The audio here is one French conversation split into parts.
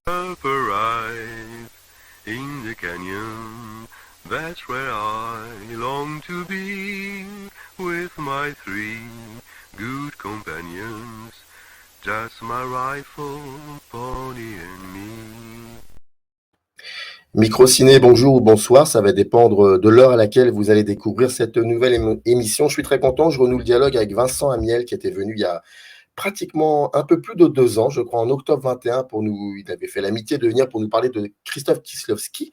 Rise in the canyon, that's where I long to be, with my three good companions, just my rifle, pony and me. Microciné, bonjour ou bonsoir, ça va dépendre de l'heure à laquelle vous allez découvrir cette nouvelle émission. Je suis très content, je renoue le dialogue avec Vincent Amiel qui était venu il y a pratiquement un peu plus de 2 ans, je crois en octobre 21, pour nous, il avait fait l'amitié de venir pour nous parler de Christophe Kieslowski,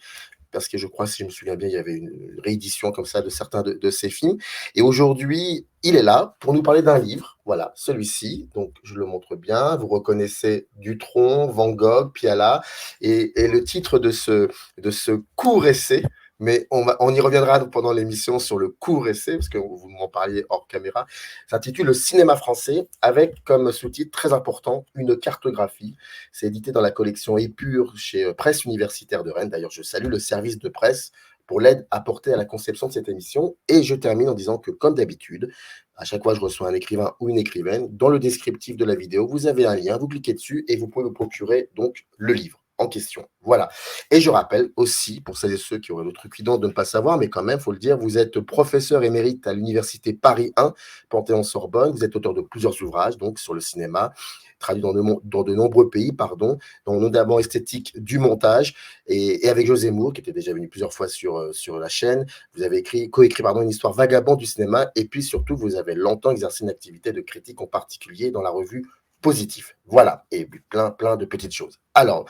parce que je crois, si je me souviens bien, il y avait une réédition comme ça de certains de ses films. Et aujourd'hui, il est là pour nous parler d'un livre, voilà, celui-ci. Donc, je le montre bien. Vous reconnaissez Dutronc, Van Gogh, Piala, et le titre de ce court essai. Mais on y reviendra pendant l'émission sur le court essai, parce que vous m'en parliez hors caméra. S'intitule Le cinéma français, avec comme sous-titre très important une cartographie. C'est édité dans la collection Épure chez Presse Universitaire de Rennes. D'ailleurs, je salue le service de presse pour l'aide apportée à la conception de cette émission. Et je termine en disant que, comme d'habitude, à chaque fois je reçois un écrivain ou une écrivaine, dans le descriptif de la vidéo, vous avez un lien, vous cliquez dessus et vous pouvez vous procurer donc le livre en question. Voilà. Et je rappelle aussi, pour celles et ceux qui auraient l'outrecuidance de ne pas savoir, mais quand même, il faut le dire, vous êtes professeur émérite à l'Université Paris 1, Panthéon-Sorbonne. Vous êtes auteur de plusieurs ouvrages donc sur le cinéma, traduit dans de nombreux pays, dont notamment Esthétique du montage, et avec José Moore, qui était déjà venu plusieurs fois sur la chaîne. Vous avez coécrit une histoire vagabonde du cinéma, et puis surtout, vous avez longtemps exercé une activité de critique, en particulier dans la revue Positif. Voilà, et puis plein de petites choses. Alors,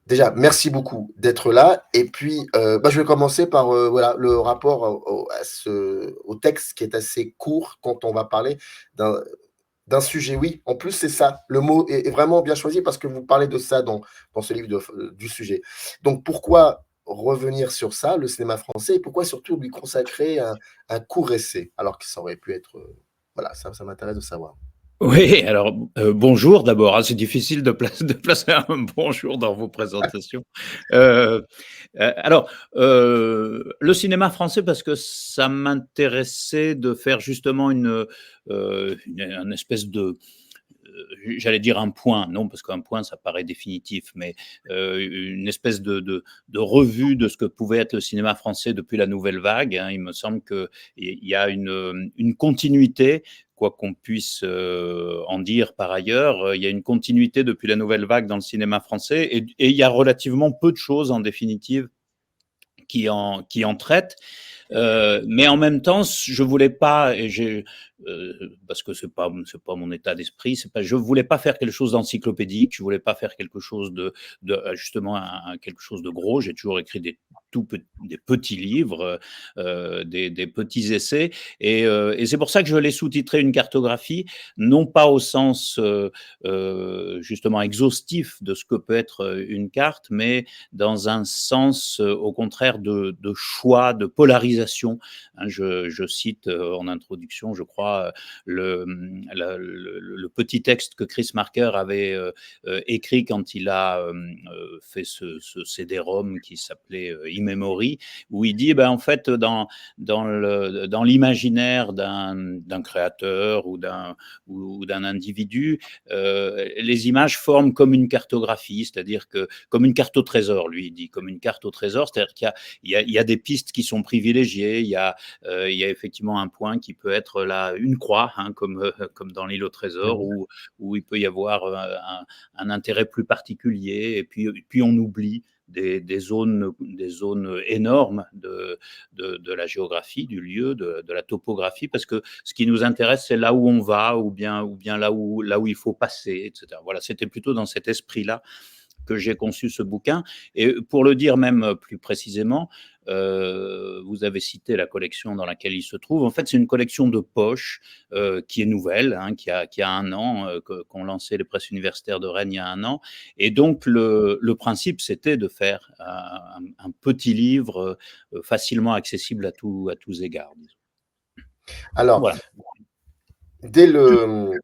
déjà, merci beaucoup d'être là. Et puis, je vais commencer par voilà, le rapport au texte qui est assez court quand on va parler d'un sujet. Oui, en plus, c'est ça. Le mot est vraiment bien choisi parce que vous parlez de ça dans ce livre du sujet. Donc, pourquoi revenir sur ça, le cinéma français, et pourquoi surtout lui consacrer un court essai, alors que ça aurait pu être. Voilà, ça m'intéresse de savoir. Oui, alors bonjour d'abord, hein, c'est difficile de placer un bonjour dans vos présentations. Euh, le cinéma français, parce que ça m'intéressait de faire justement une espèce de, j'allais dire un point, non, parce qu'un point, ça paraît définitif, mais une espèce de revue de ce que pouvait être le cinéma français depuis la nouvelle vague, hein. Il me semble qu'il y a une continuité, quoi qu'on puisse en dire par ailleurs. Il y a une continuité depuis la nouvelle vague dans le cinéma français, et il y a relativement peu de choses, en définitive, qui en traitent. Mais en même temps, je voulais pas, parce que c'est pas mon état d'esprit, je voulais pas faire quelque chose d'encyclopédique, je voulais pas faire quelque chose de justement quelque chose de gros. J'ai toujours écrit des petits livres, des petits essais, et c'est pour ça que je l'ai sous-titré une cartographie, non pas au sens justement exhaustif de ce que peut être une carte, mais dans un sens au contraire de choix, de polarisation. Hein, je cite en introduction, je crois, le petit texte que Chris Marker avait écrit quand il a fait ce CD-ROM qui s'appelait In Memory, où il dit, en fait, dans l'imaginaire d'un créateur ou d'un individu, les images forment comme une cartographie, c'est-à-dire que comme une carte au trésor, lui il dit, comme une carte au trésor, c'est-à-dire qu'il y a des pistes qui sont privilégiées, il y a effectivement un point qui peut être là, une croix, hein, comme dans l'île au trésor, où il peut y avoir un intérêt plus particulier, et puis on oublie des zones énormes de la géographie, du lieu, de la topographie, parce que ce qui nous intéresse, c'est là où on va, ou bien là où il faut passer, etc. Voilà, c'était plutôt dans cet esprit-là que j'ai conçu ce bouquin. Et pour le dire même plus précisément, vous avez cité la collection dans laquelle il se trouve. En fait, c'est une collection de poches qui est nouvelle, hein, qui a 1 an, qu'ont lancé les presses universitaires de Rennes il y a 1 an. Et donc, le principe, c'était de faire un petit livre facilement accessible à tous égards. Alors, Voilà. dès le,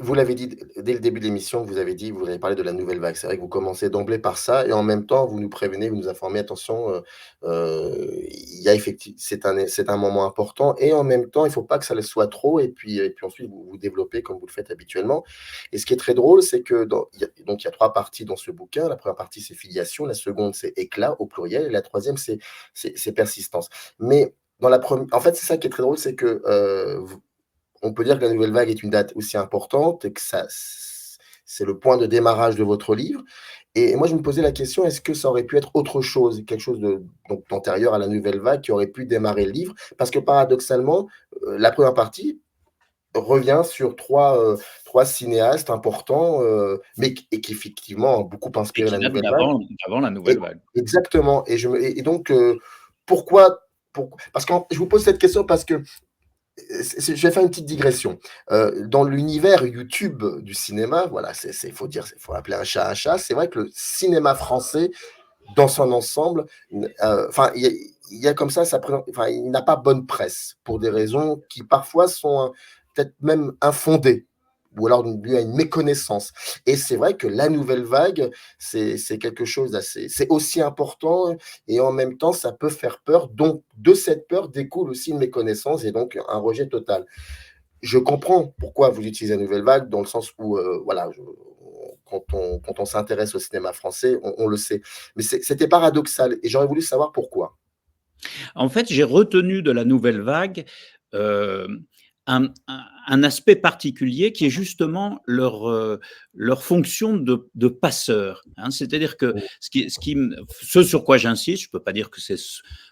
Vous l'avez dit dès le début de l'émission, vous avez dit, vous avez parlé de la nouvelle vague. C'est vrai que vous commencez d'emblée par ça et en même temps, vous nous prévenez, vous nous informez: «Attention, il y a c'est un moment important» et en même temps, il ne faut pas que ça le soit trop et puis ensuite vous développez comme vous le faites habituellement et ce qui est très drôle, c'est que il y a 3 parties dans ce bouquin. La première partie, c'est filiation, la seconde, c'est éclat au pluriel et la troisième, c'est persistance. Mais dans la prem en fait, c'est ça qui est très drôle, c'est que, on peut dire que la nouvelle vague est une date aussi importante et que c'est le point de démarrage de votre livre et moi je me posais la question, est-ce que ça aurait pu être autre chose? Quelque chose de donc d'antérieur à la nouvelle vague qui aurait pu démarrer le livre? Parce que paradoxalement, la première partie revient sur 3 cinéastes importants, mais qui effectivement ont beaucoup Et inspiré qui la date nouvelle vague d'avant la nouvelle et vague. exactement et donc pourquoi parce que je vous pose cette question parce que je vais faire une petite digression. Dans l'univers YouTube du cinéma, voilà, faut dire, faut appeler un chat un chat. C'est vrai que le cinéma français, dans son ensemble, enfin, il y a comme ça présente, enfin, il n'a pas bonne presse pour des raisons qui parfois sont peut-être même infondées ou alors dues à une méconnaissance. Et c'est vrai que la nouvelle vague, c'est quelque chose d'assez, c'est aussi important et en même temps, ça peut faire peur. Donc, de cette peur découle aussi une méconnaissance et donc un rejet total. Je comprends pourquoi vous utilisez la nouvelle vague dans le sens où, voilà, quand on s'intéresse au cinéma français, on le sait. Mais c'était paradoxal et j'aurais voulu savoir pourquoi. En fait, j'ai retenu de la nouvelle vague, hem, un aspect particulier qui est justement leur fonction de passeur, hein. C'est-à-dire que Mmh. ce sur quoi j'insiste, je ne peux pas dire que c'est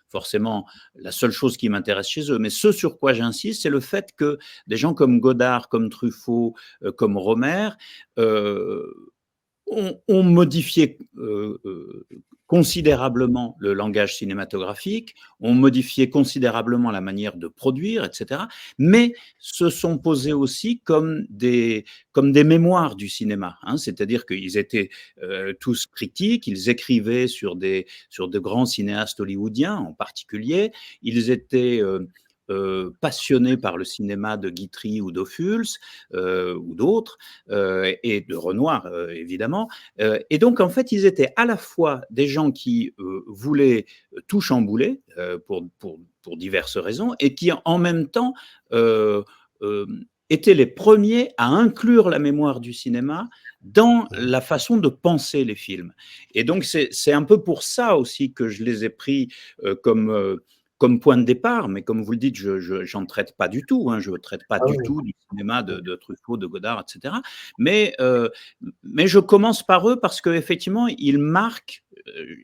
forcément la seule chose qui m'intéresse chez eux, mais ce sur quoi j'insiste, c'est le fait que des gens comme Godard, comme Truffaut, comme Romer, heu ont modifié, considérablement le langage cinématographique, ont modifié considérablement la manière de produire et cetera, mais se sont posés aussi comme des mémoires du cinéma, hein. C'est-à-dire qu'ils étaient, tous critiques, ils écrivaient sur de grands cinéastes hollywoodiens en particulier. Ils étaient, passionnés par le cinéma de Guitry ou d'Ophuls, ou d'autres, et de Renoir, évidemment. Et donc, en fait, ils étaient à la fois des gens qui voulaient tout chambouler pour diverses raisons et qui, en même temps, euh, euh, étaient les premiers à inclure la mémoire du cinéma dans Mmh. la façon de penser les films. Et donc, c'est un peu pour ça aussi que je les ai pris comme point de départ, mais comme vous le dites, je n'en traite pas du tout, hein, je ne traite pas Ah du oui, tout du cinéma mmh, de Truffaut, de Godard, etc. Mais, mais je commence par eux parce qu'effectivement, ils marquent,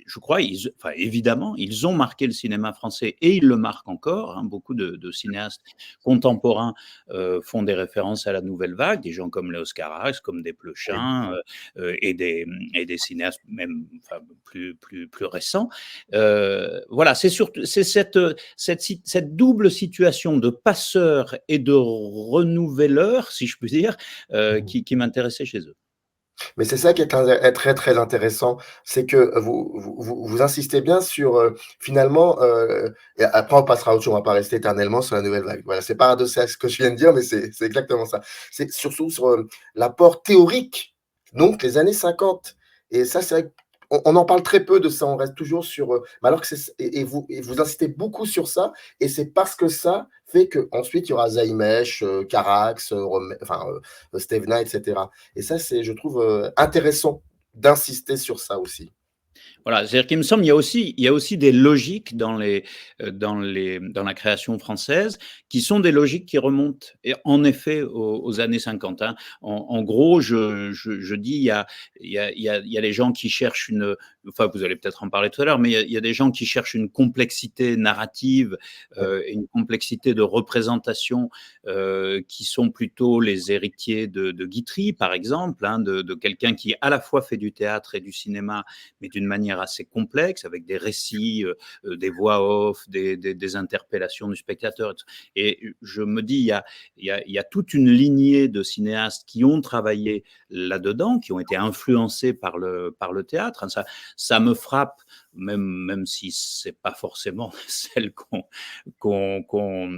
je crois, enfin, évidemment, ils ont marqué le cinéma français et ils le marquent encore, hein. Beaucoup de cinéastes contemporains font des références à la nouvelle vague, des gens comme Léos Carax, comme oui. Desplechin, et des cinéastes même enfin, plus récents. Voilà, c'est cette double situation de passeur et de renouveleur, si je puis dire, Mmh. qui m'intéressait chez eux. Mais c'est ça qui est très, très intéressant, c'est que vous insistez bien sur, finalement, et après on passera à autre chose, on va pas rester éternellement sur la nouvelle vague. Voilà, c'est paradoxal ce que je viens de dire, mais c'est exactement ça. C'est surtout sur, l'apport théorique, donc les années 50 et ça, c'est vrai qu'on en parle très peu de ça, on reste toujours sur, mais alors que vous insistez beaucoup sur ça et c'est parce que ça fait qu'ensuite il y aura Zaïmèche, Carax, enfin, Stevennin et cetera. Et ça, c'est, je trouve, intéressant d'insister sur ça aussi. Voilà, c'est-à-dire qu'il me semble, il y a aussi des logiques dans la création française qui sont des logiques qui remontent et en effet aux années 50, hein. En gros, je dis, il y a les gens qui cherchent enfin, vous allez peut-être en parler tout à l'heure, mais il y a des gens qui cherchent une complexité narrative, Ouais, et une complexité de représentation, qui sont plutôt les héritiers de Guitry, par exemple, hein, de quelqu'un qui à la fois fait du théâtre et du cinéma, mais d'une d'une manière assez complexe, avec des récits, des voix off, des interpellations du spectateur. Et je me dis, il y a toute une lignée de cinéastes qui ont travaillé là-dedans, qui ont été influencés par le théâtre. Ça me frappe, même si c'est pas forcément celle qu'on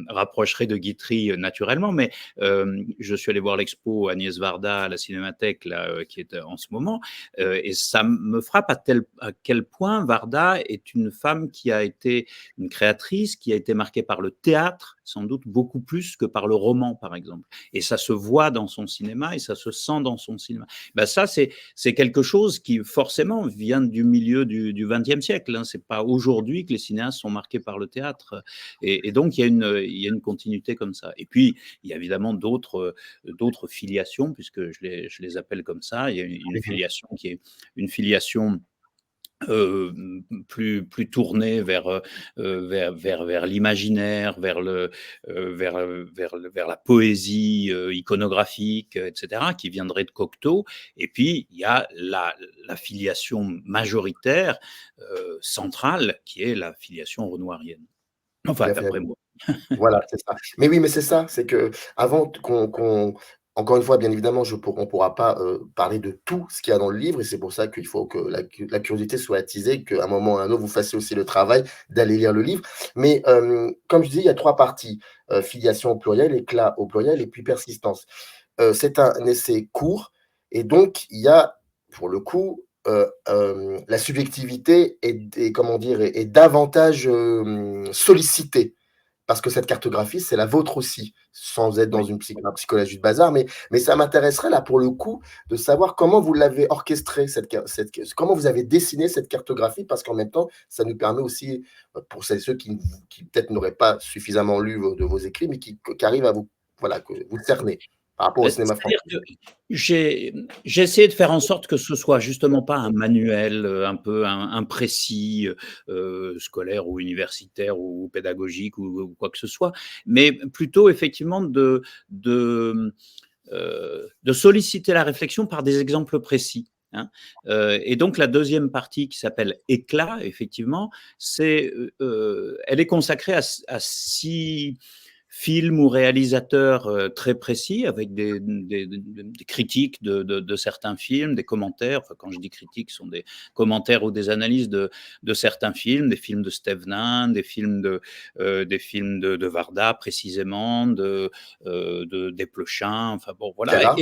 rapprocherait de Guitry naturellement, mais je suis allé voir l'expo Agnès Varda à la Cinémathèque là, qui est en ce moment, et ça me frappe à quel point Varda est une femme qui a été une créatrice, qui a été marquée par le théâtre, sans doute beaucoup plus que par le roman, par exemple. Et ça se voit dans son cinéma et ça se sent dans son cinéma. Ben ça, c'est quelque chose qui forcément vient du milieu du XXe siècle. Hein. C'est pas aujourd'hui que les cinéastes sont marqués par le théâtre. Et donc, il y a une continuité comme ça. Et puis, il y a évidemment d'autres filiations, puisque je les appelle comme ça. Il y a une filiation qui est une filiation plus tournée vers l'imaginaire, vers la poésie iconographique, etc., qui viendrait de Cocteau. Et puis, il y a la filiation majoritaire, centrale, qui est la filiation renoirienne. Enfin, d'après moi. Voilà, c'est ça. Mais oui, mais c'est ça, c'est qu'avant qu'on encore une fois, bien évidemment, on pourra pas, parler de tout ce qu'il y a dans le livre et c'est pour ça qu'il faut que la curiosité soit attisée, qu'à un moment ou à un autre, vous fassiez aussi le travail d'aller lire le livre. Mais, comme je dis, il y a 3 parties, filiation au pluriel, éclat au pluriel et puis persistance. C'est un essai court et donc il y a, pour le coup, la subjectivité est comment dire? Est davantage, sollicitée. Parce que cette cartographie, c'est la vôtre aussi, sans être dans Oui. une psychologie de bazar, mais ça m'intéresserait là, pour le coup, de savoir comment vous l'avez orchestrée, comment vous avez dessiné cette cartographie, parce qu'en même temps, ça nous permet aussi, pour celles et ceux qui peut-être n'auraient pas suffisamment lu de vos écrits, mais qui arrivent à vous, voilà, que vous cerner par rapport au cinéma français. C'est-à-dire que j'ai essayé de faire en sorte que ce soit justement pas un manuel un peu imprécis, scolaire ou universitaire ou pédagogique ou quoi que ce soit, mais plutôt effectivement de solliciter la réflexion par des exemples précis. Hein. Et donc la deuxième partie qui s'appelle Éclat, effectivement, elle est consacrée à 6 films ou réalisateurs très précis, avec des critiques de certains films, des commentaires. Enfin, quand je dis critiques, ce sont des commentaires ou des analyses de certains films, des films de Stevenin, des films de Varda précisément, de Desplechin. Enfin bon, voilà. Piala,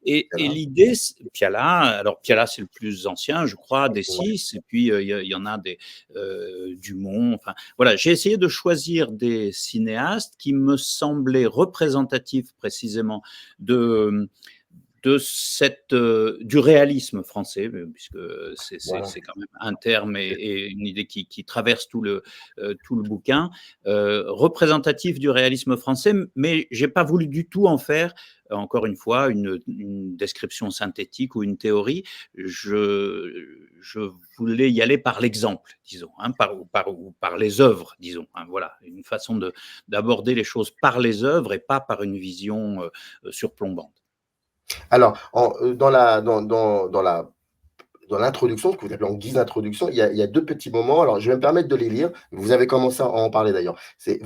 Et Piala, l'idée, Piala, alors Piala c'est le plus ancien, je crois, des ouais. 6, et puis il y en a Dumont. Enfin voilà, j'ai essayé de choisir des cinéastes qui me semblaient représentatifs précisément de du réalisme français, puisque Voilà. c'est quand même un terme et une idée qui traverse tout le bouquin, représentatif du réalisme français, mais j'ai pas voulu du tout en faire, encore une fois, une description synthétique ou une théorie. Je voulais y aller par l'exemple, disons, hein, par les œuvres, disons. Hein, voilà, une façon d'aborder les choses par les œuvres et pas par une vision surplombante. Alors, dans l'introduction, ce que vous appelez en guise d'introduction, il y a 2 petits moments. Alors, je vais me permettre de les lire. Vous avez commencé à en parler d'ailleurs. C'est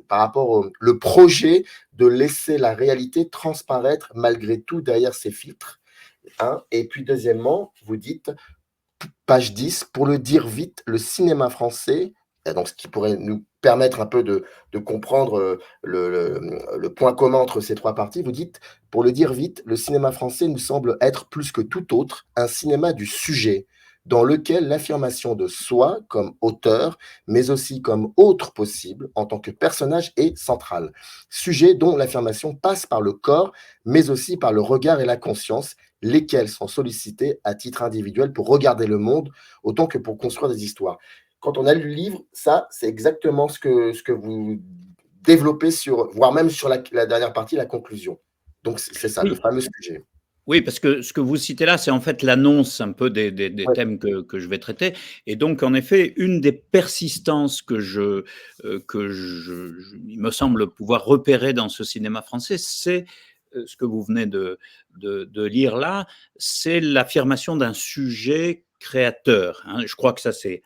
par rapport au le projet de laisser la réalité transparaître malgré tout derrière ces filtres, hein. Et puis deuxièmement, vous dites, page 10, pour le dire vite, le cinéma français, et donc ce qui pourrait nous permettre un peu de comprendre le point commun entre ces 3 parties, vous dites, pour le dire vite, le cinéma français nous semble être plus que tout autre un cinéma du sujet, dans lequel l'affirmation de soi comme auteur, mais aussi comme autre possible en tant que personnage est centrale. Sujet dont l'affirmation passe par le corps, mais aussi par le regard et la conscience, lesquels sont sollicités à titre individuel pour regarder le monde autant que pour construire des histoires. Quand on a lu le livre, ça, c'est exactement ce que vous développez voire même sur la dernière partie, la conclusion. Donc, c'est ça, le Oui. fameux sujet. Oui, parce que ce que vous citez là, c'est en fait l'annonce un peu des Ouais. thèmes que je vais traiter. Et donc, en effet, une des persistances il me semble pouvoir repérer dans ce cinéma français, c'est ce que vous venez de lire là, c'est l'affirmation d'un sujet créateurs. Hein. Je crois que ça, c'est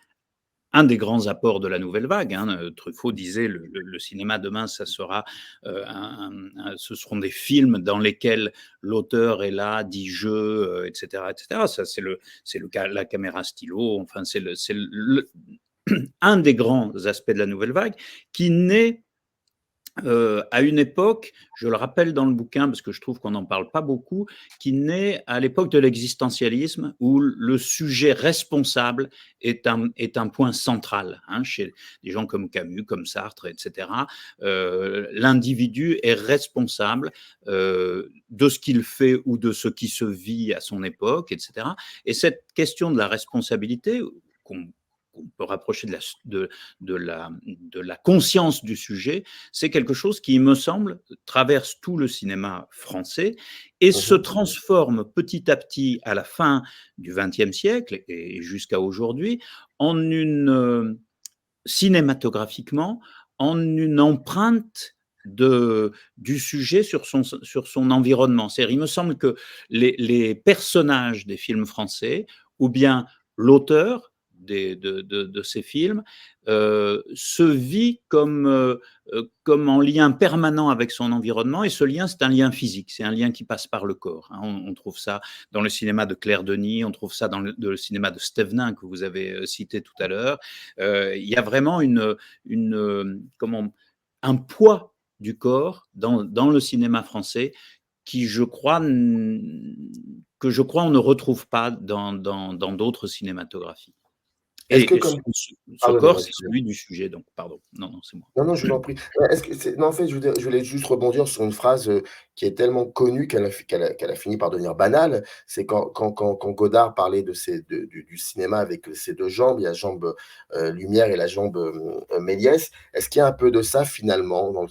un des grands apports de la nouvelle vague. Hein. Truffaut disait le cinéma demain, ça sera, ce seront des films dans lesquels l'auteur est là, dit je, etc., etc. Ça, c'est le cas, la caméra stylo. Enfin, c'est un des grands aspects de la nouvelle vague qui naît à une époque, je le rappelle dans le bouquin parce que je trouve qu'on n'en parle pas beaucoup, qui naît à l'époque de l'existentialisme où le sujet responsable est un point central. Hein, chez des gens comme Camus, comme Sartre, etc. L'individu est responsable de ce qu'il fait ou de ce qui se vit à son époque, etc. Et cette question de la responsabilité qu'on peut rapprocher de la conscience du sujet, c'est quelque chose qui, il me semble, traverse tout le cinéma français et se transforme petit à petit à la fin du XXe siècle et jusqu'à aujourd'hui en cinématographiquement, en une empreinte du sujet sur son environnement. C'est-à-dire, il me semble que les personnages des films français, ou bien l'auteur de ces films, se vit comme en lien permanent avec son environnement, et ce lien, c'est un lien physique, c'est un lien qui passe par le corps. Hein. On trouve ça dans le cinéma de Claire Denis, on trouve ça dans le cinéma de Stevenin que vous avez cité tout à l'heure. Il y a vraiment un poids du corps dans le cinéma français que je crois on ne retrouve pas dans d'autres cinématographies. Est-ce que Et comme ce corps, pardonnez-moi, c'est celui du sujet, donc pardon. Non, c'est moi. non, non, je vous en prie. Est-ce que non, en fait, je voulais juste rebondir sur une phrase, qui est tellement connue qu'elle a fini par devenir banale. C'est quand Godard parlait de du cinéma avec ses 2 jambes, il y a la jambe, Lumière et la jambe, Méliès. Est-ce qu'il y a un peu de ça finalement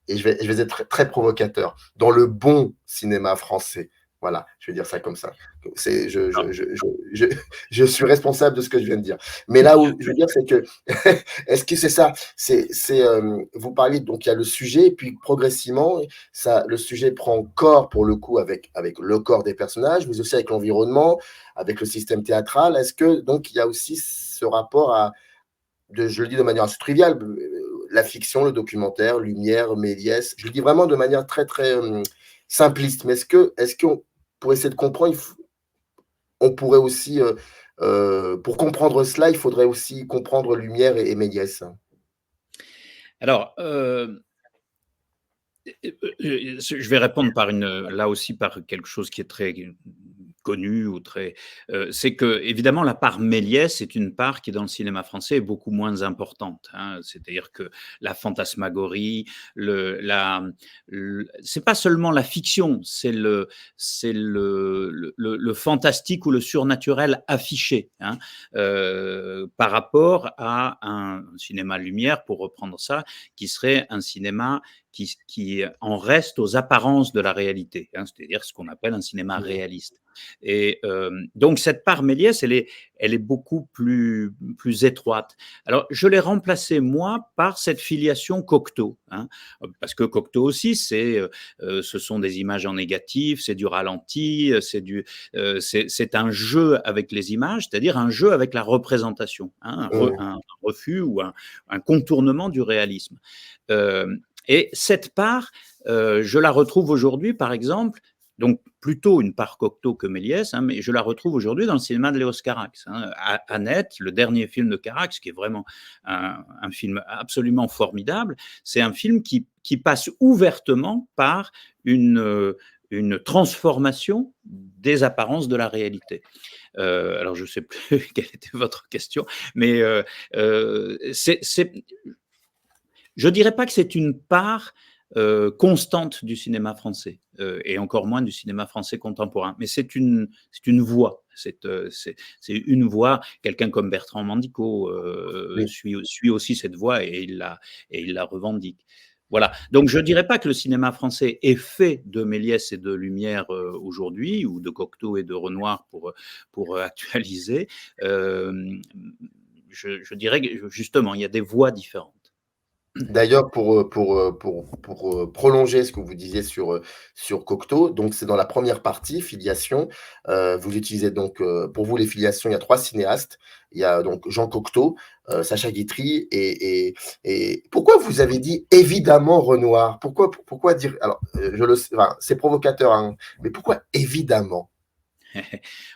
et je vais être très, très provocateur, dans le bon cinéma français? Voilà, je vais dire ça comme ça. C'est je suis responsable de ce que je viens de dire. Mais là où je veux dire, c'est que est-ce que c'est ça? Vous parliez, donc il y a le sujet, et puis progressivement, le sujet prend corps pour le coup avec le corps des personnages, mais aussi avec l'environnement, avec le système théâtral. Est-ce que donc il y a aussi ce rapport je le dis de manière assez triviale, la fiction, le documentaire, Lumière, Méliès. Je le dis vraiment de manière très très simpliste. Mais est-ce qu'on pour essayer de comprendre, on pourrait aussi pour comprendre cela, il faudrait aussi comprendre Lumière et Méliès. Alors, je vais répondre là aussi par quelque chose qui est très connu ou très, c'est que évidemment la part Méliès est une part qui dans le cinéma français est beaucoup moins importante. Hein. C'est-à-dire que la fantasmagorie, c'est pas seulement la fiction, c'est le fantastique ou le surnaturel affiché, hein, par rapport à un cinéma Lumière, pour reprendre ça, qui serait un cinéma qui en reste aux apparences de la réalité, hein, c'est-à-dire ce qu'on appelle un cinéma réaliste. Et donc cette part Méliès, elle est beaucoup plus étroite. Alors je l'ai remplacée moi par cette filiation Cocteau, hein, parce que Cocteau aussi, ce sont des images en négatif, c'est du ralenti, c'est un jeu avec les images, c'est-à-dire un jeu avec la représentation, hein, un refus ou un contournement du réalisme. Et cette part, je la retrouve aujourd'hui, par exemple, donc plutôt une part Cocteau que Méliès, hein, mais je la retrouve aujourd'hui dans le cinéma de Léos Carax. Hein. Annette, le dernier film de Carax, qui est vraiment un film absolument formidable, c'est un film qui passe ouvertement par une transformation des apparences de la réalité. Alors, je ne sais plus quelle était votre question, mais je ne dirais pas que c'est une part constante du cinéma français, et encore moins du cinéma français contemporain, mais c'est une voie. C'est une voie. Quelqu'un comme Bertrand Mandico Oui. suit aussi cette voie et il la revendique. Voilà. Donc je ne dirais pas que le cinéma français est fait de Méliès et de Lumière aujourd'hui, ou de Cocteau et de Renoir pour actualiser. Je dirais que justement, il y a des voies différentes. D'ailleurs, pour prolonger ce que vous disiez sur Cocteau, donc c'est dans la première partie, Filiation, vous utilisez donc, pour vous les filiations, il y a 3 cinéastes. Il y a donc Jean Cocteau, Sacha Guitry et pourquoi vous avez dit évidemment Renoir? Pourquoi dire alors, je le sais, enfin, c'est provocateur, hein, mais pourquoi évidemment?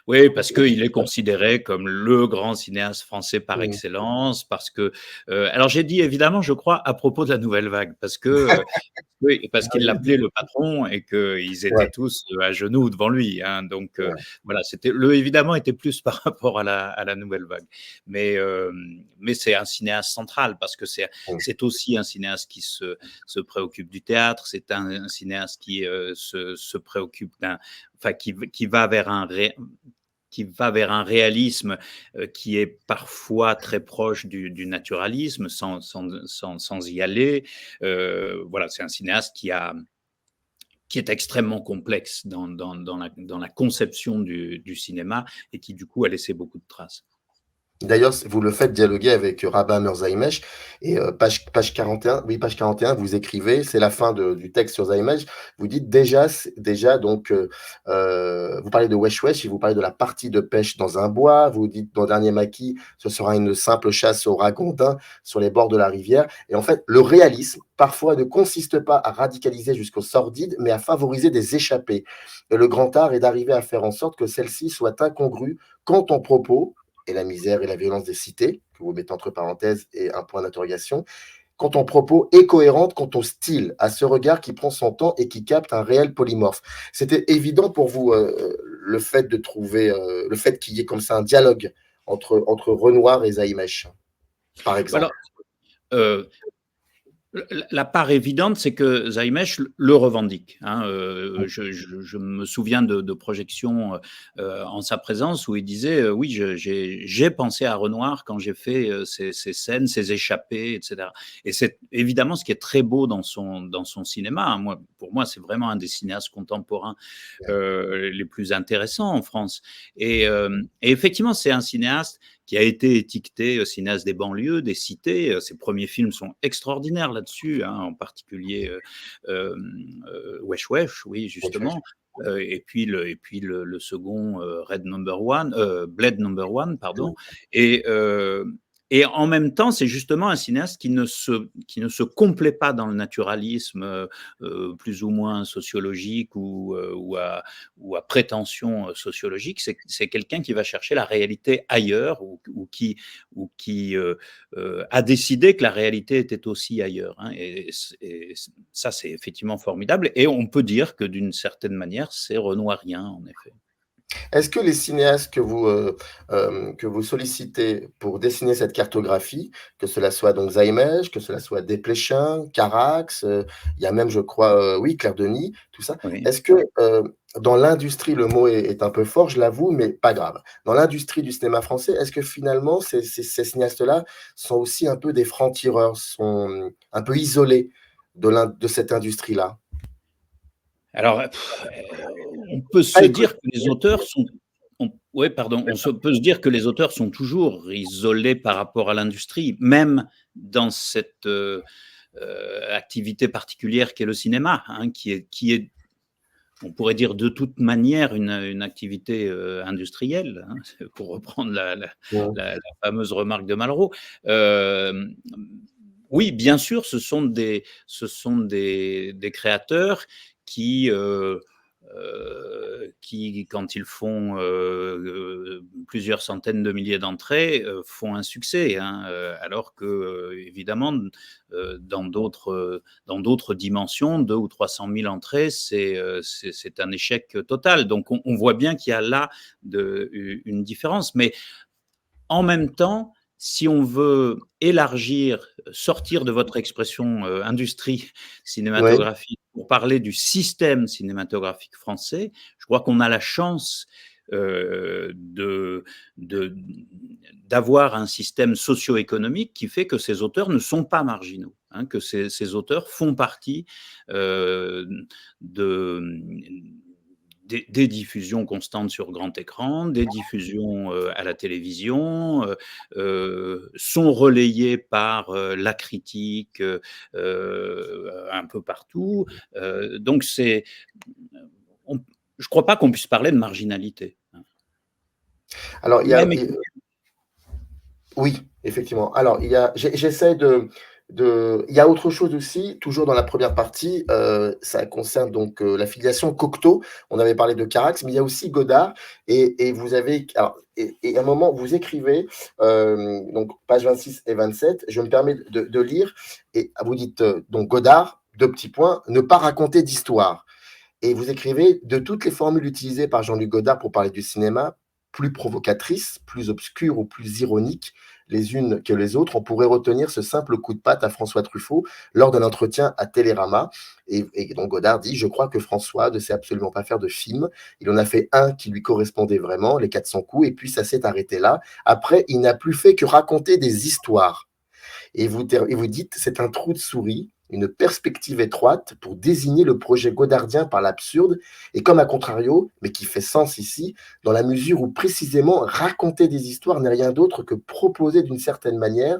Oui, parce qu'il est considéré comme le grand cinéaste français par Mmh. excellence, parce que, alors j'ai dit évidemment, je crois, à propos de la Nouvelle Vague, parce que, oui, parce Ah qu'il oui, l'appelait le patron et qu'ils ouais, étaient tous à genoux devant lui, hein. Donc, ouais. voilà, c'était le évidemment était plus par rapport à la Nouvelle Vague. Mais c'est un cinéaste central parce que Mmh. c'est aussi un cinéaste qui se préoccupe du théâtre, c'est un cinéaste qui se préoccupe enfin, qui va vers qui va vers un réalisme qui est parfois très proche du naturalisme sans y aller. Voilà, c'est un cinéaste qui est extrêmement complexe dans la conception du cinéma et qui, du coup, a laissé beaucoup de traces. D'ailleurs, vous le faites dialoguer avec Rabah Murzaïmech et page 41, oui, page 41, vous écrivez, c'est la fin du texte sur Zaïmech, vous dites déjà donc, vous parlez de Wesh Wesh et vous parlez de la partie de pêche dans un bois, vous dites dans Dernier Maquis, ce sera une simple chasse au ragondin sur les bords de la rivière. Et en fait, le réalisme, parfois, ne consiste pas à radicaliser jusqu'au sordide, mais à favoriser des échappées. Et le grand art est d'arriver à faire en sorte que celle-ci soit incongrue quand ton propos et la misère et la violence des cités, que vous mettez entre parenthèses et un point d'interrogation, quand ton propos est cohérent, quand ton style a ce regard qui prend son temps et qui capte un réel polymorphe. C'était évident pour vous le fait de trouver, le fait qu'il y ait comme ça un dialogue entre Renoir et Zaïmèche, par exemple. Alors, euh, la part évidente, c'est que Zaïmèche le revendique, hein. Je me souviens de projections en sa présence où il disait oui, j'ai pensé à Renoir quand j'ai fait ces scènes, ces échappées, etc. Et c'est évidemment ce qui est très beau dans son cinéma, hein. Pour moi, c'est vraiment un des cinéastes contemporains les plus intéressants en France. Et effectivement, c'est un cinéaste qui a été étiqueté cinéaste des banlieues, des cités. Ses premiers films sont extraordinaires là-dessus, hein, en particulier Wesh Wesh, oui, justement. Le second, Red Number One, Blade Number One, pardon. Et, euh, et en même temps, c'est justement un cinéaste qui ne se complaît pas dans le naturalisme plus ou moins sociologique ou à prétention sociologique. C'est quelqu'un qui va chercher la réalité ailleurs ou qui a décidé que la réalité était aussi ailleurs, hein. Et ça, c'est effectivement formidable. Et on peut dire que d'une certaine manière, c'est renoirien, en effet. Est-ce que les cinéastes que vous sollicitez pour dessiner cette cartographie, que cela soit donc Zaïmèche, que cela soit Desplechin, Carax, il y a même je crois, oui Claire Denis, tout ça. Oui. Est-ce que, dans l'industrie, le mot est un peu fort, je l'avoue, mais pas grave. Dans l'industrie du cinéma français, est-ce que finalement ces cinéastes-là sont aussi un peu des francs-tireurs, sont un peu isolés de cette industrie-là? Alors, on peut Pas se dire que écoutés, les auteurs sont ouais, pardon, peut se dire que les auteurs sont toujours isolés par rapport à l'industrie, même dans cette, activité particulière qu'est le cinéma, hein, qui est, on pourrait dire de toute manière une activité, industrielle, hein, pour reprendre la fameuse remarque de Malraux. Hem, oui, bien sûr, ce sont des créateurs qui, qui, quand ils font plusieurs centaines de milliers d'entrées, font un succès, hein, alors que, évidemment, dans d'autres dimensions, 2 ou 300 000 entrées, c'est un échec total. Donc, on voit bien qu'il y a là une différence. Mais en même temps, si on veut élargir, sortir de votre expression industrie oui, cinématographique pour parler du système cinématographique français, je crois qu'on a la chance euh, de, de- d'avoir un système socio-économique qui fait que ces auteurs ne sont pas marginaux, hein, que ces auteurs font partie euh, de, des diffusions constantes sur grand écran, des diffusions à la télévision, sont relayées par la critique un peu partout. Donc je ne crois pas qu'on puisse parler de marginalité. Alors, Même oui, effectivement. Alors, j'essaie il y a autre chose aussi, toujours dans la première partie, ça concerne donc la filiation Cocteau. On avait parlé de Carax, mais il y a aussi Godard. Et vous avez, alors, et à un moment, vous écrivez, donc page 26 et 27, je me permets de lire, et vous dites, donc Godard, deux petits points, ne pas raconter d'histoire. Et vous écrivez, de toutes les formules utilisées par Jean-Luc Godard pour parler du cinéma, plus provocatrices, plus obscures ou plus ironiques les unes que les autres, on pourrait retenir ce simple coup de patte à François Truffaut lors d'un entretien à Télérama. Et donc Godard dit, je crois que François ne sait absolument pas faire de film. Il en a fait un qui lui correspondait vraiment, Les 400 coups, et puis ça s'est arrêté là. Après, il n'a plus fait que raconter des histoires. Et vous dites, c'est un trou de souris, une perspective étroite pour désigner le projet godardien par l'absurde, et comme à contrario, mais qui fait sens ici, dans la mesure où précisément raconter des histoires n'est rien d'autre que proposer d'une certaine manière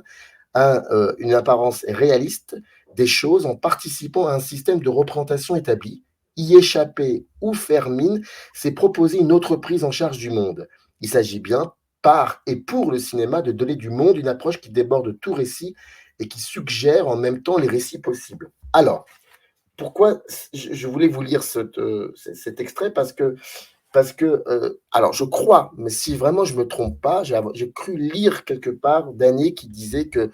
une apparence réaliste des choses en participant à un système de représentation établi. Y échapper ou faire mine, c'est proposer une autre prise en charge du monde. Il s'agit bien, par et pour le cinéma, de donner du monde une approche qui déborde tout récit et qui suggère en même temps les récits possibles. Alors, pourquoi je voulais vous lire cet extrait alors je crois, mais si vraiment je ne me trompe pas, j'ai cru lire quelque part d'années qui disait que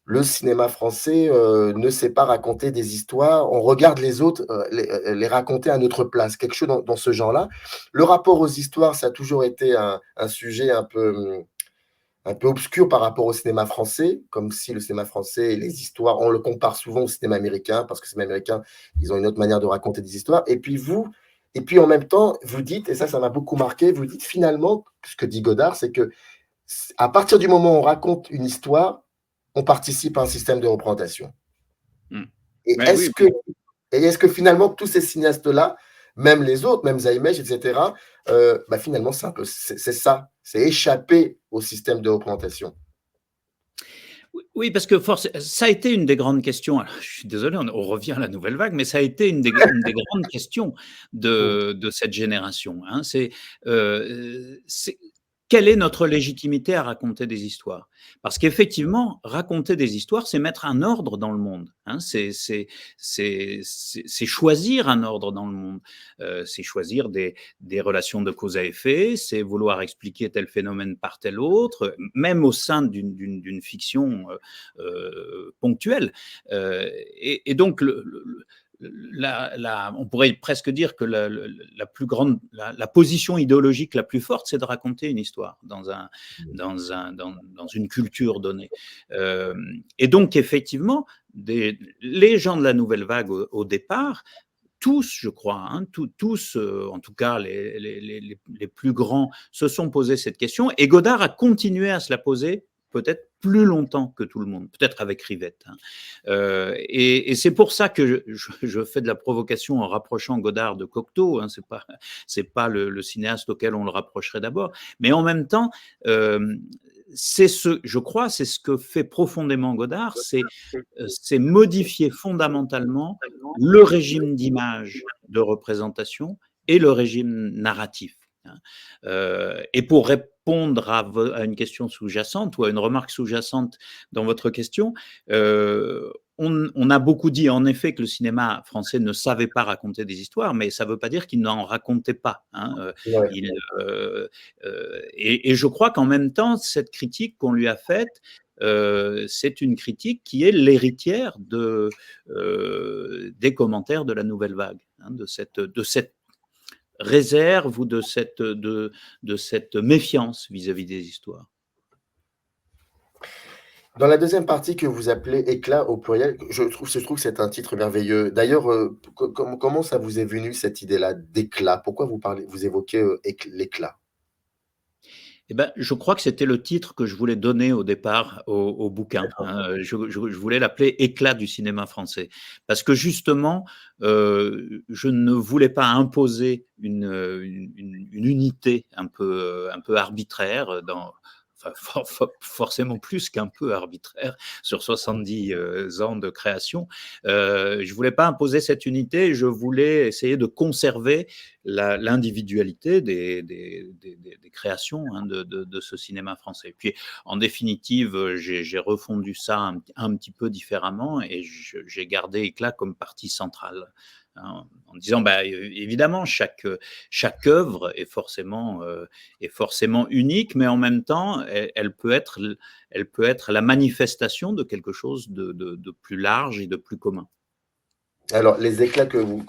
le cinéma français ne sait pas raconter des histoires, on regarde les autres les raconter à notre place, quelque chose dans ce genre-là. Le rapport aux histoires, ça a toujours été un sujet un peu obscur par rapport au cinéma français, comme si le cinéma français et les histoires, on le compare souvent au cinéma américain, parce que le cinéma américain, ils ont une autre manière de raconter des histoires. Et puis en même temps, vous dites, et ça m'a beaucoup marqué, vous dites finalement, ce que dit Godard, c'est que à partir du moment où on raconte une histoire, on participe à un système de représentation. Et Ben est-ce oui. que, finalement, tous ces cinéastes-là, même les autres, même Zaïmèche, etc., finalement, c'est ça, c'est échapper au système de représentation. Oui, parce que ça a été une des grandes questions. Alors, je suis désolé, on revient à la nouvelle vague, mais ça a été une des grandes questions de cette génération. Hein. Quelle est notre légitimité à raconter des histoires? Parce qu'effectivement, raconter des histoires, c'est mettre un ordre dans le monde. Hein. C'est choisir un ordre dans le monde. C'est choisir des relations de cause à effet, c'est vouloir expliquer tel phénomène par tel autre, même au sein d'une fiction ponctuelle. Et donc, on pourrait presque dire que la plus grande, la position idéologique la plus forte, c'est de raconter une histoire dans une culture donnée. Et donc, effectivement, les gens de la nouvelle vague au départ, tous, je crois, hein, tous, en tout cas les plus grands, se sont posés cette question. Et Godard a continué à se la poser peut-être plus longtemps que tout le monde, peut-être avec Rivette. Hein. Et c'est pour ça que je fais de la provocation en rapprochant Godard de Cocteau. Hein, c'est pas le cinéaste auquel on le rapprocherait d'abord, mais en même temps, je crois, c'est ce que fait profondément Godard, c'est modifier fondamentalement le régime d'image de représentation et le régime narratif. Et pour répondre à une question sous-jacente ou à une remarque sous-jacente dans votre question, on a beaucoup dit en effet que le cinéma français ne savait pas raconter des histoires, mais ça ne veut pas dire qu'il n'en racontait pas. Hein. Ouais. Et je crois qu'en même temps, cette critique qu'on lui a faite, c'est une critique qui est l'héritière des commentaires de la nouvelle vague, hein, de cette réserve ou de cette méfiance vis-à-vis des histoires. Dans la deuxième partie que vous appelez éclat au pluriel, je trouve que c'est un titre merveilleux. D'ailleurs, comment ça vous est venu cette idée-là d'éclat? Pourquoi vous évoquez l'éclat? Eh ben, je crois que c'était le titre que je voulais donner au départ au bouquin, hein. Je voulais l'appeler «Éclat du cinéma français» parce que justement, je ne voulais pas imposer une unité un peu arbitraire dans enfin forcément plus qu'un peu arbitraire sur 70, ans de création. Je voulais pas imposer cette unité, je voulais essayer de conserver l'individualité des créations, hein, de ce cinéma français. Puis, en définitive, j'ai refondu ça un petit peu différemment et j'ai gardé Éclat comme partie centrale, hein, en disant, bah, évidemment, chaque œuvre est forcément unique, mais en même temps, elle peut être la manifestation de quelque chose de plus large et de plus commun. Alors, les éclats que vous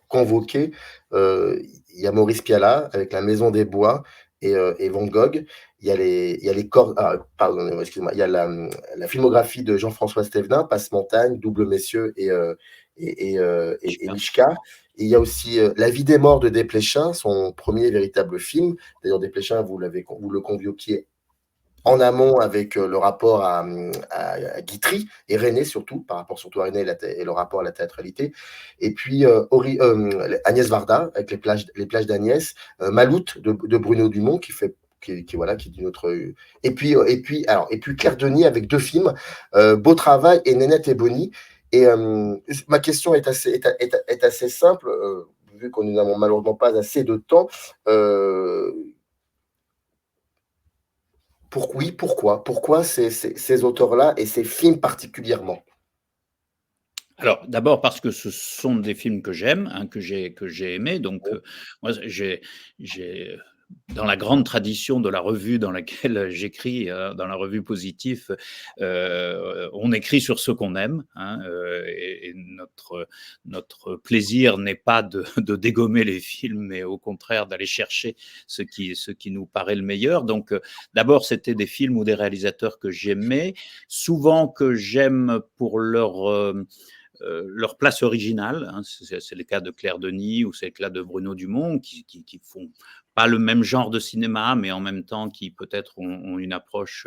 convoquez, il y a Maurice Pialat avec La Maison des Bois et Van Gogh. Il y a les corps, pardon, excuse-moi, il y a la filmographie de Jean-François Stévenin, Passe-Montagne, Double Messieurs et Mishka. Et il y a aussi La vie des morts de Desplechin, son premier véritable film. D'ailleurs, Desplechin, vous le convoquiez en amont avec le rapport à Guitry et René surtout, par rapport surtout à René et le rapport à la théâtralité. Et puis Agnès Varda avec les plages d'Agnès, Maloute de Bruno Dumont voilà, qui est d'une autre. Et puis Claire Denis avec deux films, Beau Travail et Nénette et Bonnie. Et ma question est assez simple, vu que nous n'avons malheureusement pas assez de temps. Pourquoi ces auteurs-là et ces films particulièrement? Alors, d'abord parce que ce sont des films que j'aime, hein, que j'ai aimés. Donc, moi, j'ai dans la grande tradition de la revue dans laquelle j'écris, dans la revue Positif, on écrit sur ce qu'on aime, hein, et notre plaisir n'est pas de dégommer les films, mais au contraire d'aller chercher ce qui nous paraît le meilleur. Donc, d'abord, c'était des films ou des réalisateurs que j'aimais, souvent que j'aime pour leur place originale, hein, c'est le cas de Claire Denis ou c'est le cas de Bruno Dumont, qui font pas le même genre de cinéma, mais en même temps qui peut-être ont une approche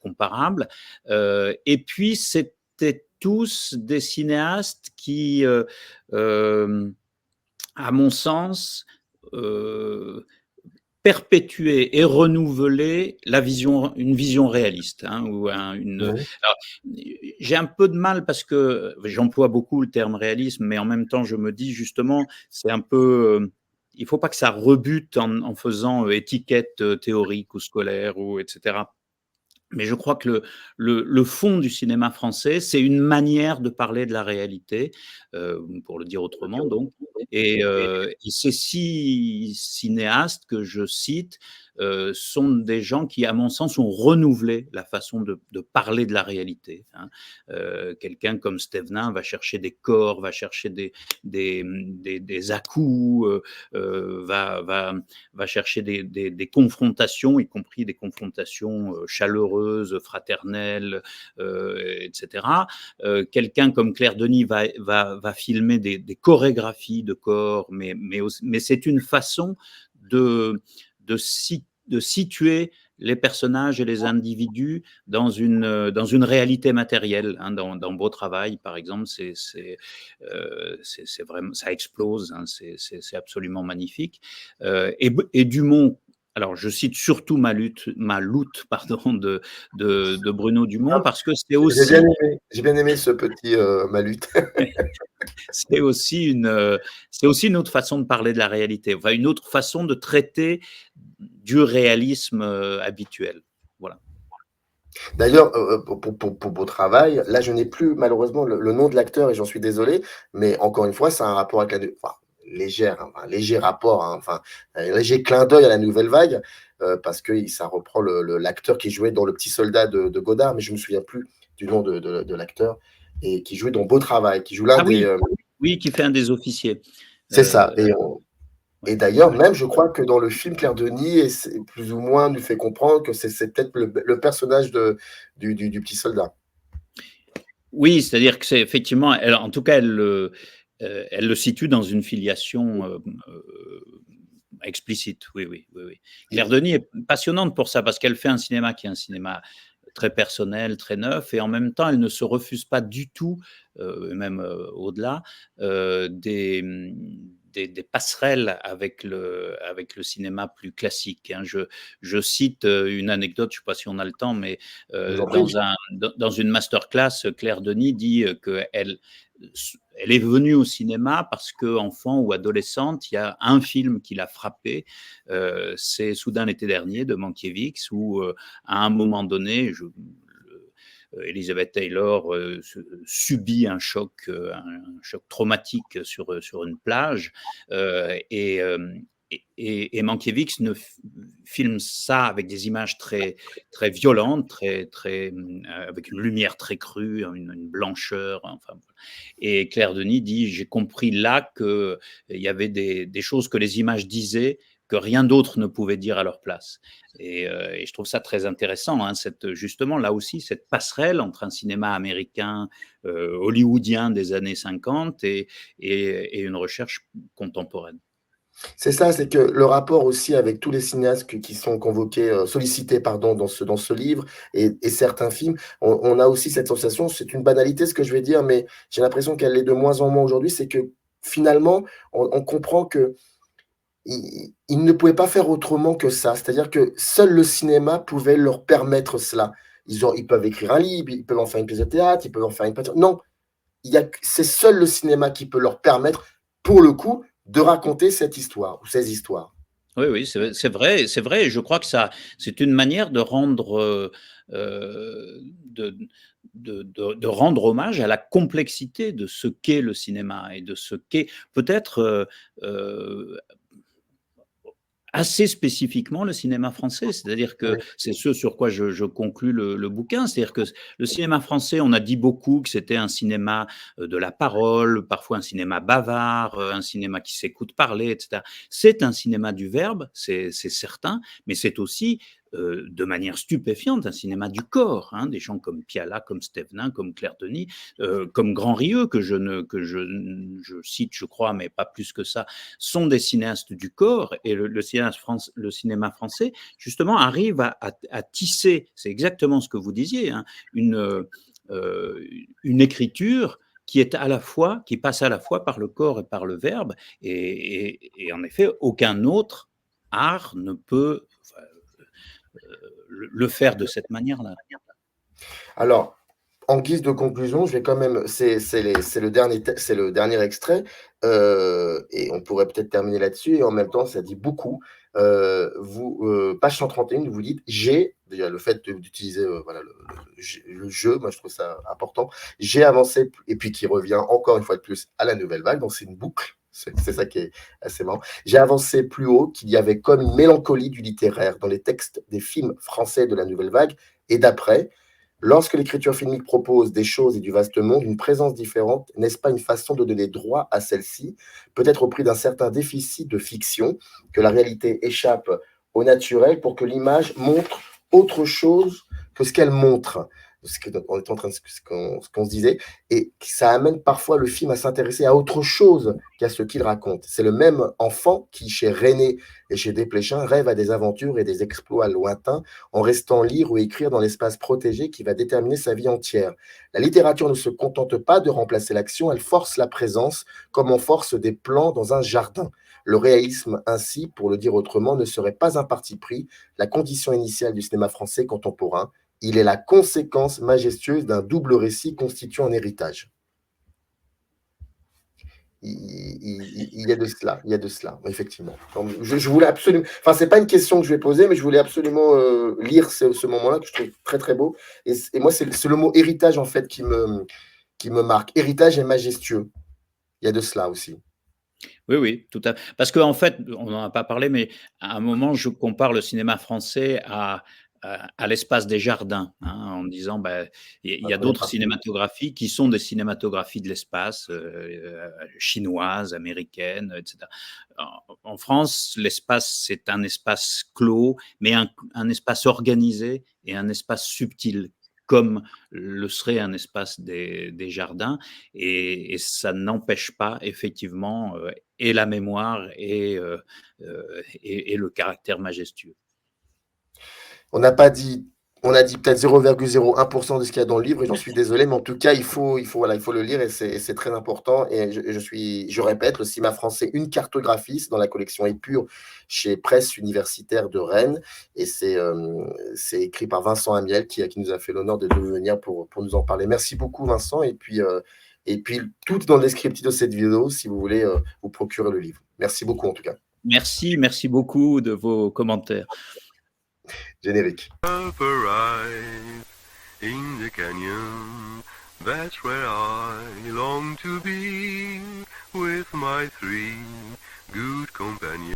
comparable. Et puis c'était tous des cinéastes qui, à mon sens, euh, perpétuer et renouveler une vision réaliste, hein, ou Oui. alors, j'ai un peu de mal parce que j'emploie beaucoup le terme réalisme, mais en même temps, je me dis justement, c'est un peu, il faut pas que ça rebute en faisant étiquette théorique ou scolaire ou etc. Mais je crois que le fond du cinéma français, c'est une manière de parler de la réalité, pour le dire autrement donc. Et ces 6 cinéastes que je cite, sont des gens qui, à mon sens, ont renouvelé la façon de parler de la réalité, hein. Quelqu'un comme Stévenin va chercher des corps, va chercher des à-coups, va chercher des confrontations, y compris des confrontations chaleureuses, fraternelles, etc. Quelqu'un comme Claire Denis va filmer des chorégraphies de corps, mais c'est une façon de, de situer les personnages et les individus dans une réalité matérielle, hein. Dans Beau Travail, par exemple, c'est vraiment, ça explose, hein, c'est absolument magnifique. Et Dumont, alors je cite surtout Maloute, pardon, de Bruno Dumont, parce que J'ai bien aimé ce petit Malute. c'est aussi une autre façon de parler de la réalité, enfin une autre façon de traiter du réalisme habituel. Voilà. D'ailleurs, pour Beau Travail, là, je n'ai plus malheureusement le nom de l'acteur et j'en suis désolé, mais encore une fois, c'est un rapport avec enfin, un léger rapport, hein, enfin, un léger clin d'œil à la Nouvelle Vague, parce que ça reprend l'acteur qui jouait dans Le Petit Soldat de Godard, mais je me souviens plus du nom de l'acteur, et qui jouait dans Beau Travail, qui joue l'un Ah des. oui, oui, qui fait un des officiers. C'est ça. Et Ouais. d'ailleurs, même, je crois que dans le film, Claire Denis, plus ou moins, nous fait comprendre que c'est peut-être le personnage du petit soldat. Oui, c'est-à-dire que c'est effectivement, en tout cas, elle le situe dans une filiation explicite, oui, oui, oui, oui. Claire Denis est passionnante pour ça, parce qu'elle fait un cinéma qui est un cinéma très personnel, très neuf, et en même temps, elle ne se refuse pas du tout, même au-delà, des passerelles avec le cinéma plus classique, hein. Je cite une anecdote, je ne sais pas si on a le temps, mais Je vous en prie. dans une masterclass, Claire Denis dit qu'elle elle est venue au cinéma parce qu'enfant ou adolescente, il y a un film qui l'a frappée, c'est Soudain l'été dernier de Mankiewicz, où à un moment donné, Elizabeth Taylor subit un choc traumatique sur une plage, et Mankiewicz filme ça avec des images très violentes, avec une lumière très crue, une blancheur. Enfin, et Claire Denis dit, j'ai compris là qu'il y avait des choses que les images disaient que rien d'autre ne pouvait dire à leur place. Et je trouve ça très intéressant, hein, justement, là aussi, cette passerelle entre un cinéma américain, hollywoodien des années 50 et une recherche contemporaine. C'est ça, c'est que le rapport aussi avec tous les cinéastes qui sont convoqués, sollicités pardon dans ce livre et certains films, on a aussi cette sensation, c'est une banalité ce que je vais dire, mais j'ai l'impression qu'elle l'est de moins en moins aujourd'hui, c'est que finalement, on comprend qu'ils ne pouvaient pas faire autrement que ça. C'est-à-dire que seul le cinéma pouvait leur permettre cela. Ils peuvent écrire un livre, ils peuvent en faire une pièce de théâtre, ils peuvent en faire une peinture. Non, c'est seul le cinéma qui peut leur permettre, pour le coup, de raconter cette histoire ou ces histoires. Oui, oui, c'est vrai. Et je crois que c'est une manière de rendre, de rendre hommage à la complexité de ce qu'est le cinéma et de ce qu'est peut-être assez spécifiquement le cinéma français. C'est-à-dire que Oui, c'est ce sur quoi je conclus le bouquin. C'est-à-dire que le cinéma français, on a dit beaucoup que c'était un cinéma de la parole, parfois un cinéma bavard, un cinéma qui s'écoute parler, etc. C'est un cinéma du verbe, c'est certain, mais c'est aussi de manière stupéfiante un cinéma du corps, hein, des gens comme Piala, comme Stévenin, comme Claire Denis, comme Grand Rieu, je cite, je crois, mais pas plus que ça, sont des cinéastes du corps, et le cinéma français, justement, arrive à tisser, c'est exactement ce que vous disiez, hein, une écriture qui passe à la fois par le corps et par le verbe, et en effet, aucun autre art ne peut le faire de cette manière-là. alors, en guise de conclusion, je vais quand même c'est le dernier extrait, et on pourrait peut-être terminer là-dessus et en même temps, ça dit beaucoup. Page 131, vous dites: «J'ai», déjà le fait d'utiliser, voilà le «je», moi je trouve ça important. «J'ai avancé» et puis qui revient encore une fois de plus à la nouvelle vague, donc c'est une boucle, c'est ça qui est assez marrant. «J'ai avancé plus haut qu'il y avait comme une mélancolie du littéraire dans les textes des films français de la nouvelle vague et d'après. Lorsque l'écriture filmique propose des choses et du vaste monde, une présence différente, n'est-ce pas une façon de donner droit à celle-ci, peut-être au prix d'un certain déficit de fiction, que la réalité échappe au naturel pour que l'image montre autre chose que ce qu'elle montre?» On est en train de ce qu'on se disait, et ça amène parfois le film à s'intéresser à autre chose qu'à ce qu'il raconte. C'est le même enfant qui, chez René et chez Desplechin, rêve à des aventures et des exploits lointains en restant lire ou écrire dans l'espace protégé qui va déterminer sa vie entière. La littérature ne se contente pas de remplacer l'action, elle force la présence comme on force des plants dans un jardin. Le réalisme, ainsi, pour le dire autrement, ne serait pas un parti pris, la condition initiale du cinéma français contemporain. Il est la conséquence majestueuse d'un double récit constituant un héritage. Il y a de cela, il y a de cela, effectivement. Donc, je voulais absolument, enfin, c'est pas une question que je vais poser, mais je voulais absolument lire ce moment-là que je trouve très très beau. Et moi, c'est le mot héritage en fait qui me marque. Héritage est majestueux. Il y a de cela aussi. Oui, oui, tout à fait. Parce qu'en fait, on n'en a pas parlé, mais à un moment, je compare le cinéma français à l'espace des jardins, hein, en disant, bah, il On y a connaît d'autres pas. cinématographies qui sont des cinématographies de l'espace, chinoises, américaines, etc. En France, l'espace, c'est un espace clos, mais un espace organisé et un espace subtil. comme le serait un espace des jardins, et ça n'empêche pas effectivement et la mémoire et le caractère majestueux. On n'a pas dit, on a dit peut-être 0,01% de ce qu'il y a dans le livre, et j'en suis désolé, mais en tout cas, voilà, il faut le lire, et c'est très important. Et je répète, le Cima français, une cartographie, c'est dans la collection Épure chez Presse Universitaire de Rennes, et c'est écrit par Vincent Amiel qui nous a fait l'honneur de venir pour nous en parler. Merci beaucoup, Vincent, et puis tout est dans le descriptif de cette vidéo si vous voulez vous procurer le livre. Merci beaucoup en tout cas. Merci beaucoup de vos commentaires. Générique. Up arrive in the canyon, that's where I long to be, with my three good companions.